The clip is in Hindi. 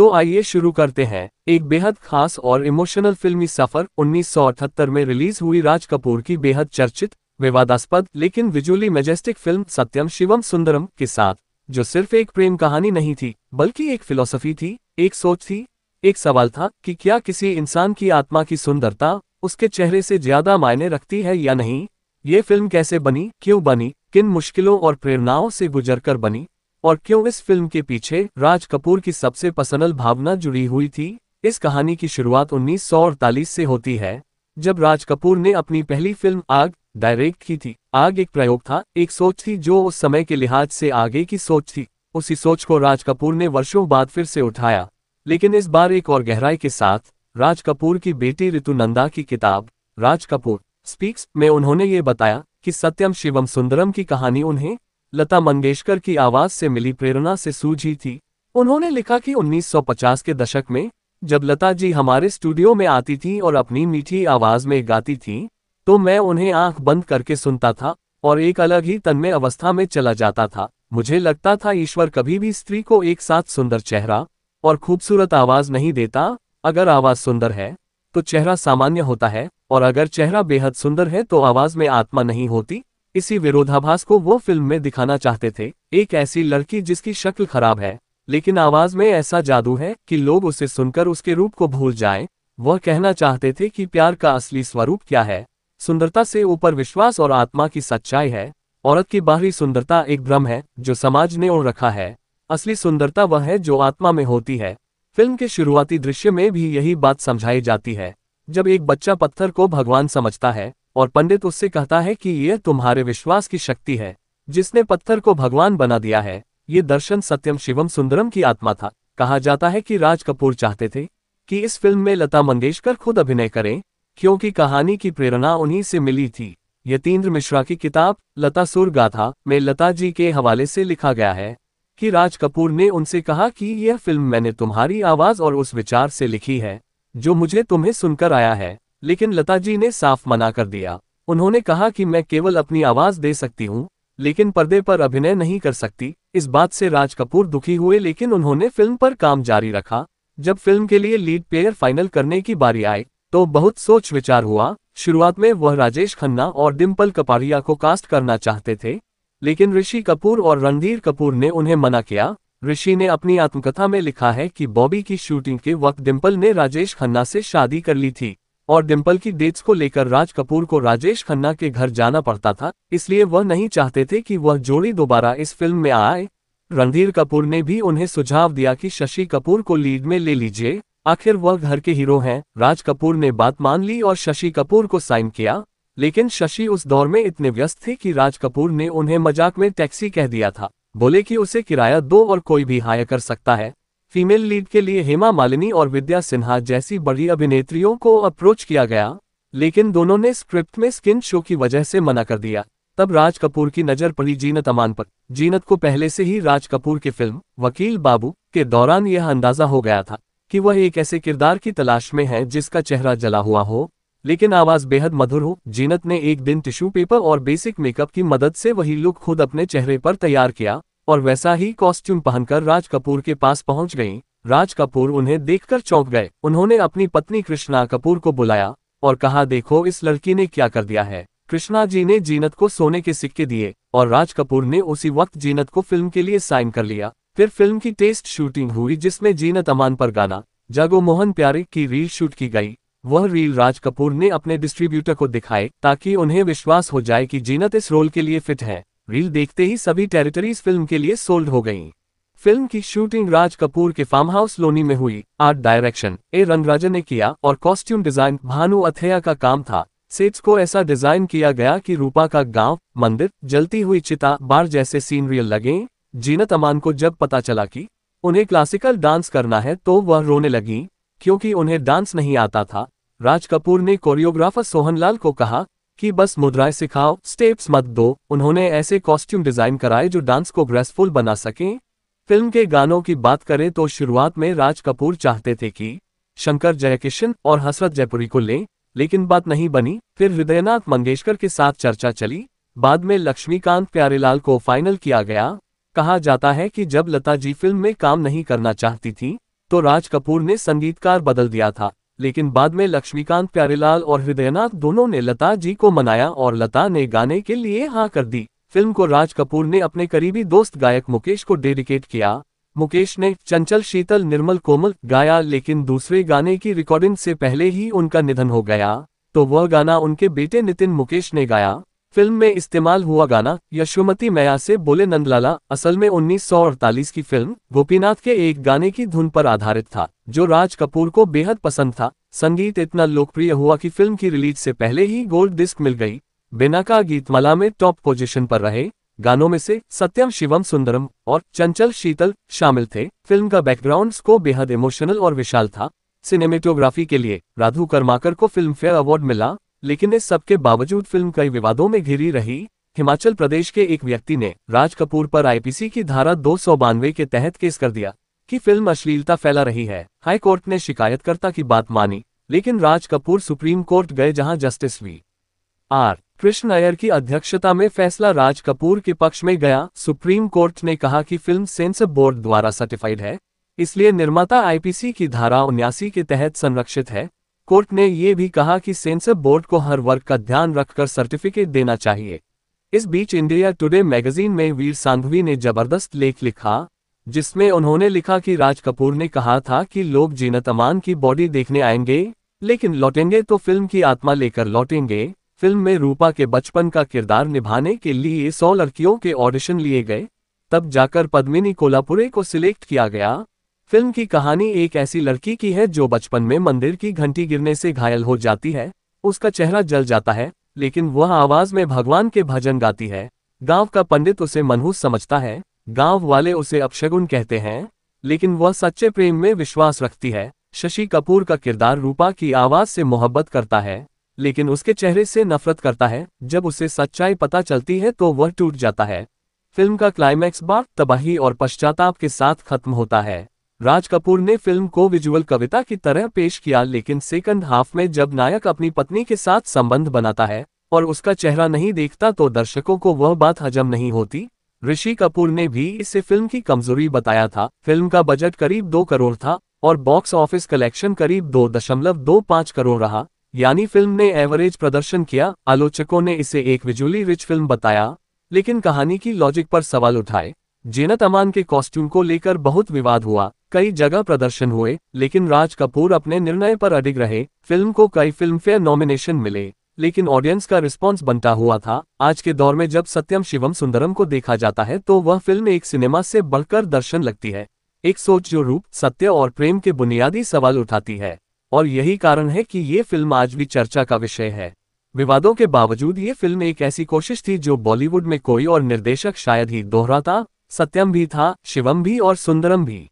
तो आइए शुरू करते हैं। एक बेहद खास और इमोशनल फिल्मी सफर। 1978 में रिलीज हुई राज कपूर की बेहद चर्चित, विवादास्पद लेकिन विजुअली मैजेस्टिक फिल्म सत्यम शिवम सुंदरम के साथ, जो सिर्फ एक प्रेम कहानी नहीं थी बल्कि एक फिलॉसफी थी, एक सोच थी। एक सवाल था कि क्या किसी इंसान की आत्मा की सुंदरता उसके चेहरे से ज्यादा मायने रखती है या नहीं। ये फिल्म कैसे बनी, क्यों बनी, किन मुश्किलों और प्रेरणाओं से गुजरकर बनी, और क्यों इस फिल्म के पीछे राज कपूर की सबसे पर्सनल भावना जुड़ी हुई थी। इस कहानी की शुरुआत 1948 से होती है, जब राज कपूर ने अपनी पहली फिल्म आग डायरेक्ट की थी। आग एक प्रयोग था, एक सोच थी जो उस समय के लिहाज से आगे की सोच थी। उसी सोच को राज कपूर ने वर्षों बाद फिर से उठाया, लेकिन इस बार एक और गहराई के साथ। राज कपूर की बेटी ऋतु नंदा की किताब राज कपूर स्पीक्स में उन्होंने ये बताया कि सत्यम शिवम सुंदरम की कहानी उन्हें लता मंगेशकर की आवाज से मिली प्रेरणा से सूझी थी। उन्होंने लिखा कि 1950 के दशक में जब लता जी हमारे स्टूडियो में आती थी और अपनी मीठी आवाज में गाती थी, तो मैं उन्हें आंख बंद करके सुनता था और एक अलग ही तन्मय अवस्था में चला जाता था। मुझे लगता था ईश्वर कभी भी स्त्री को एक साथ सुंदर चेहरा और खूबसूरत आवाज नहीं देता। अगर आवाज सुंदर है तो चेहरा सामान्य होता है, और अगर चेहरा बेहद सुंदर है तो आवाज में आत्मा नहीं होती। इसी विरोधाभास को वो फिल्म में दिखाना चाहते थे। एक ऐसी लड़की जिसकी शक्ल खराब है, लेकिन आवाज में ऐसा जादू है कि लोग उसे सुनकर उसके रूप को भूल जाएं। वह कहना चाहते थे कि प्यार का असली स्वरूप क्या है। सुंदरता से ऊपर विश्वास और आत्मा की सच्चाई है। औरत की बाहरी सुंदरता एक भ्रम है जो समाज ने ओढ़ रखा है। असली सुंदरता वह है जो आत्मा में होती है। फिल्म के शुरुआती दृश्य में भी यही बात समझाई जाती है, जब एक बच्चा पत्थर को भगवान समझता है और पंडित उससे कहता है कि यह तुम्हारे विश्वास की शक्ति है जिसने पत्थर को भगवान बना दिया है। ये दर्शन सत्यम शिवम सुंदरम की आत्मा था। कहा जाता है कि राज कपूर चाहते थे कि इस फिल्म में लता मंगेशकर खुद अभिनय करें, क्योंकि कहानी की प्रेरणा उन्हीं से मिली थी। यतीन्द्र मिश्रा की किताब लता सुर गाथा में लता जी के हवाले से लिखा गया है कि राज कपूर ने उनसे कहा कि यह फिल्म मैंने तुम्हारी आवाज और उस विचार से लिखी है जो मुझे तुम्हें सुनकर आया है। लेकिन लता जी ने साफ मना कर दिया। उन्होंने कहा कि मैं केवल अपनी आवाज दे सकती हूँ, लेकिन पर्दे पर अभिनय नहीं कर सकती। इस बात से राज कपूर दुखी हुए, लेकिन उन्होंने फिल्म पर काम जारी रखा। जब फिल्म के लिए लीड प्लेयर फाइनल करने की बारी आई तो बहुत सोच विचार हुआ। शुरुआत में वह राजेश खन्ना और डिम्पल कपाड़िया को कास्ट करना चाहते थे, लेकिन ऋषि कपूर और रणधीर कपूर ने उन्हें मना किया। ऋषि ने अपनी आत्मकथा में लिखा है कि बॉबी की शूटिंग के वक्त डिम्पल ने राजेश खन्ना से शादी कर ली थी और डिम्पल की डेट्स को लेकर राज कपूर को राजेश खन्ना के घर जाना पड़ता था, इसलिए वह नहीं चाहते थे कि वह जोड़ी दोबारा इस फिल्म में आए। रणधीर कपूर ने भी उन्हें सुझाव दिया कि शशि कपूर को लीड में ले लीजिए, आखिर वह घर के हीरो हैं। राज कपूर ने बात मान ली और शशि कपूर को साइन किया, लेकिन शशि उस दौर में इतने व्यस्त थे कि राज कपूर ने उन्हें मजाक में टैक्सी कह दिया था। बोले कि उसे किराया दो और कोई भी हायर कर सकता है। फीमेल लीड के लिए हेमा मालिनी और विद्या सिन्हा जैसी बड़ी अभिनेत्रियों को अप्रोच किया गया, लेकिन दोनों ने स्क्रिप्ट में स्किन शो की वजह से मना कर दिया। तब राज कपूर की नजर पड़ी जीनत अमान पर। जीनत को पहले से ही राज कपूर की फिल्म वकील बाबू के दौरान यह अंदाजा हो गया था कि वह एक ऐसे किरदार की तलाश में है जिसका चेहरा जला हुआ हो लेकिन आवाज बेहद मधुर हो। जीनत ने एक दिन टिश्यू पेपर और बेसिक मेकअप की मदद से वही लुक खुद अपने चेहरे पर तैयार किया और वैसा ही कॉस्ट्यूम पहनकर राज कपूर के पास पहुंच गईं। राज कपूर उन्हें देखकर चौंक गए। उन्होंने अपनी पत्नी कृष्णा कपूर को बुलाया और कहा, देखो इस लड़की ने क्या कर दिया है। कृष्णा जी ने जीनत को सोने के सिक्के दिए और राज कपूर ने उसी वक्त जीनत को फिल्म के लिए साइन कर लिया। फिर फिल्म की टेस्ट शूटिंग हुई, जिसमें जीनत अमान पर गाना जागो मोहन प्यारे की रील शूट की गई। वह रील राज कपूर ने अपने डिस्ट्रीब्यूटर को दिखाए ताकि उन्हें विश्वास हो जाए कि जीनत इस रोल के लिए फिट है। रील देखते ही सभी टेरिटरीज फिल्म के लिए सोल्ड हो गईं। फिल्म की शूटिंग राज कपूर के फार्म हाउस लोनी में हुई। आर्ट डायरेक्शन ए रंगराजन ने किया और कॉस्ट्यूम डिजाइन भानु अथैया का काम था। सेट्स को ऐसा डिजाइन किया गया कि रूपा का गांव, मंदिर, जलती हुई चिता, बार जैसे सीन रियल लगे। जीनत अमान को जब पता चला कि उन्हें क्लासिकल डांस करना है तो वह रोने लगी, क्योंकि उन्हें डांस नहीं आता था। राज कपूर ने कोरियोग्राफर सोहनलाल को कहा कि बस मुद्राएं सिखाओ, स्टेप्स मत दो। उन्होंने ऐसे कॉस्ट्यूम डिजाइन कराए जो डांस को ग्रेसफुल बना सकें। फिल्म के गानों की बात करें तो शुरुआत में राज कपूर चाहते थे कि शंकर जयकिशन और हसरत जयपुरी को लें, लेकिन बात नहीं बनी। फिर हृदयनाथ मंगेशकर के साथ चर्चा चली। बाद में लक्ष्मीकांत प्यारेलाल को फाइनल किया गया। कहा जाता है कि जब लता जी फिल्म में काम नहीं करना चाहती थी तो राज कपूर ने संगीतकार बदल दिया था, लेकिन बाद में लक्ष्मीकांत प्यारेलाल और हृदयनाथ दोनों ने लता जी को मनाया और लता ने गाने के लिए हाँ कर दी। फिल्म को राज कपूर ने अपने करीबी दोस्त गायक मुकेश को डेडिकेट किया। मुकेश ने चंचल शीतल निर्मल कोमल गाया, लेकिन दूसरे गाने की रिकॉर्डिंग से पहले ही उनका निधन हो गया, तो वह गाना उनके बेटे नितिन मुकेश ने गाया। फिल्म में इस्तेमाल हुआ गाना यशोमती मैया से बोले नंदलाला असल में 1948 की फिल्म गोपीनाथ के एक गाने की धुन पर आधारित था, जो राज कपूर को बेहद पसंद था। संगीत इतना लोकप्रिय हुआ कि फिल्म की रिलीज से पहले ही गोल्ड डिस्क मिल गई। बिना का गीतमाला में टॉप पोजीशन पर रहे गानों में से सत्यम शिवम सुंदरम और चंचल शीतल शामिल थे। फिल्म का बैकग्राउंड स्कोर बेहद इमोशनल और विशाल था। सिनेमेटोग्राफी के लिए राधु कर्माकर को फिल्म फेयर अवार्ड मिला, लेकिन इस सब के बावजूद फिल्म कई विवादों में घिरी रही। हिमाचल प्रदेश के एक व्यक्ति ने राज कपूर पर आईपीसी की धारा 292 के तहत केस कर दिया कि फिल्म अश्लीलता फैला रही है। हाई कोर्ट ने शिकायतकर्ता की बात मानी, लेकिन राज कपूर सुप्रीम कोर्ट गए, जहां जस्टिस वी.आर. कृष्ण अय्यर की अध्यक्षता में फैसला राज कपूर के पक्ष में गया। सुप्रीम कोर्ट ने कहा कि फिल्म सेंसर बोर्ड द्वारा सर्टिफाइड है, इसलिए निर्माता आईपीसी की धारा 79 के तहत संरक्षित है। कोर्ट ने यह भी कहा कि सेंसर बोर्ड को हर वर्ग का ध्यान रखकर सर्टिफिकेट देना चाहिए। इस बीच इंडिया टुडे मैगजीन में वीर सांघवी ने जबरदस्त लेख लिखा, जिसमें उन्होंने लिखा कि राज कपूर ने कहा था कि लोग जीनत अमान की बॉडी देखने आएंगे, लेकिन लौटेंगे तो फिल्म की आत्मा लेकर लौटेंगे। फिल्म में रूपा के बचपन का किरदार निभाने के लिए 100 लड़कियों के ऑडिशन लिए गए, तब जाकर पद्मिनी कोल्हापुरे को सिलेक्ट किया गया। फिल्म की कहानी एक ऐसी लड़की की है जो बचपन में मंदिर की घंटी गिरने से घायल हो जाती है। उसका चेहरा जल जाता है, लेकिन वह आवाज में भगवान के भजन गाती है। गांव का पंडित उसे मनहूस समझता है, गांव वाले उसे अपशगुन कहते हैं, लेकिन वह सच्चे प्रेम में विश्वास रखती है। शशि कपूर का किरदार रूपा की आवाज से मोहब्बत करता है, लेकिन उसके चेहरे से नफरत करता है। जब उसे सच्चाई पता चलती है तो वह टूट जाता है। फिल्म का क्लाइमैक्स बार तबाही और पश्चाताप के साथ खत्म होता है। राज कपूर ने फिल्म को विजुअल कविता की तरह पेश किया, लेकिन सेकंड हाफ में जब नायक अपनी पत्नी के साथ संबंध बनाता है और उसका चेहरा नहीं देखता तो दर्शकों को वह बात हजम नहीं होती। ऋषि कपूर ने भी इसे फिल्म की कमजोरी बताया था। फिल्म का बजट करीब 2 करोड़ था और बॉक्स ऑफिस कलेक्शन करीब 2.25 करोड़ रहा, यानी फिल्म ने एवरेज प्रदर्शन किया। आलोचकों ने इसे एक विजुअली रिच फिल्म बताया, लेकिन कहानी की लॉजिक पर सवाल उठाए। जीनत अमान के कॉस्ट्यूम को लेकर बहुत विवाद हुआ, कई जगह प्रदर्शन हुए, लेकिन राज कपूर अपने निर्णय पर अडिग रहे। फिल्म को कई फिल्मफेयर नॉमिनेशन मिले, लेकिन ऑडियंस का रिस्पॉन्स बनता हुआ था। आज के दौर में जब सत्यम शिवम सुंदरम को देखा जाता है तो वह फिल्म एक सिनेमा से बढ़कर दर्शन लगती है, एक सोच जो रूप, सत्य और प्रेम के बुनियादी सवाल उठाती है, और यही कारण है कि ये फिल्म आज भी चर्चा का विषय है। विवादों के बावजूद ये फिल्म एक ऐसी कोशिश थी जो बॉलीवुड में कोई और निर्देशक शायद ही दोहराता। सत्यम भी था, शिवम भी और सुंदरम भी।